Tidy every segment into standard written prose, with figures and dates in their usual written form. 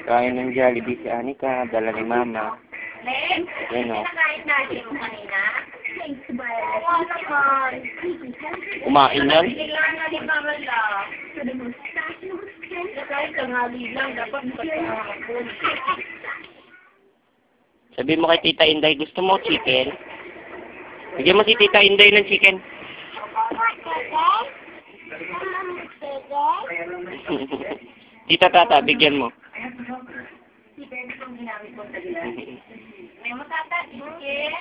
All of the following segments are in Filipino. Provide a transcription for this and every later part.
Kain ng Jollibee si Anika, dala ni Mama. Yan o. Kumain yan? Sabi mo kay Tita Inday, gusto mo chicken? Bigyan mo si Tita Inday ng chicken. Tita Tata, bigyan mo. May matata, chicken.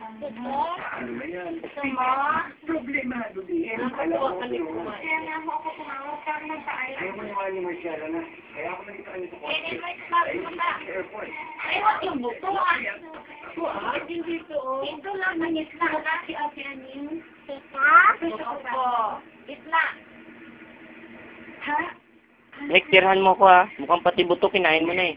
Gusto mo? Problemado din. Alam mo, Kaya nga mo ako tumawag ka ng paayon. ayaw mo naman ni Marciala na. Kaya ako nandito kami sa Eh, di ba sabi mo na? airport. Ay, wag yung buto ah. Hindi to oh. Ito lang ang isla na si Ate Aning. Gusto ko. Isla. Ha? Nick, tirahan mo ko ha. Mukhang pati buto kinain mo na eh.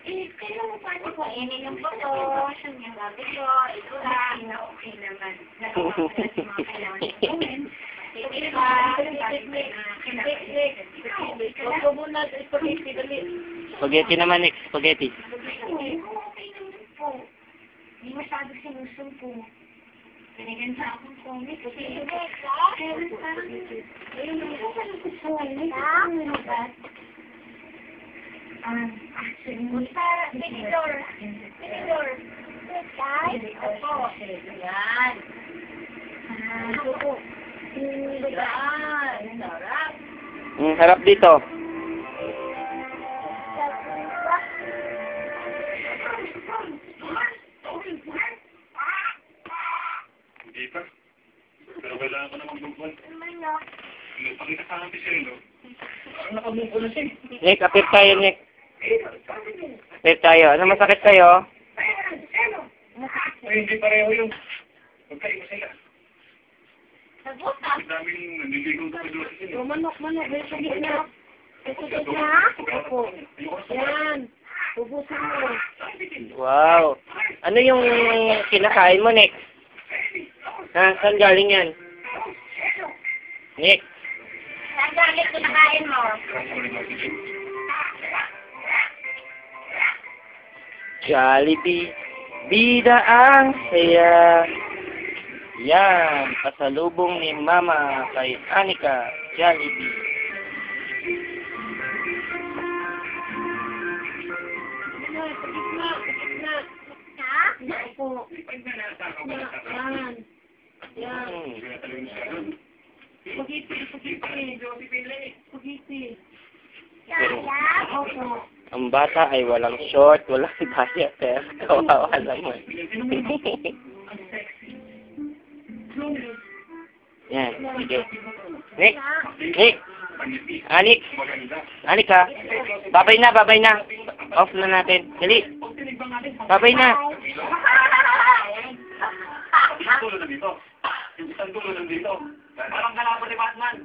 Kailan mo pa ko inin yung buto, siyang yung gabi ko, ito lang, na okay naman. Nagawa ko na sa mga kailangan niya gawin. Hindi ba? Huwag ko muna spaghetti dali. Spaghetti naman, Nick. Spaghetti. Okay naman po. Hindi masyado sinusumpo. Pinigyan sa akong comic. Kasi ayun, parang gusto ko Binidor. Opo. Yan. Yan. Sarap. Harap dito. Hindi pa. Pero kailangan ko na magbugwan. Pakita sa akin pisendo. Nakabugwan na siya. Nick, apir tayo, Nick. Apir tayo. Ano masakit sa'yo? Ay, hindi pareho yung magkaiba sila. Nabutas. Ang daming nandiligaw sa doon. Manok. May sagit na. Opo. Yan. Ubusin mo. Wow. Ano yung kinakain mo, Nick? Ha? Saan galing yan? Nick. Saan galit kinakain mo? Jollibee. Bida ang saya. Yan. Pasalubong ni Mama kay Anika. Jollibee. Opo. Yan. Spaghetti. Opo. Ang bata ay walang short, walang diaper. Kawawa naman. Yan, sige. Nick! Anika! Babay na! Off na natin. Dali! Babay na! Isang dulo na dito. Isang dulo na dito. Parang kalaban ni Batman.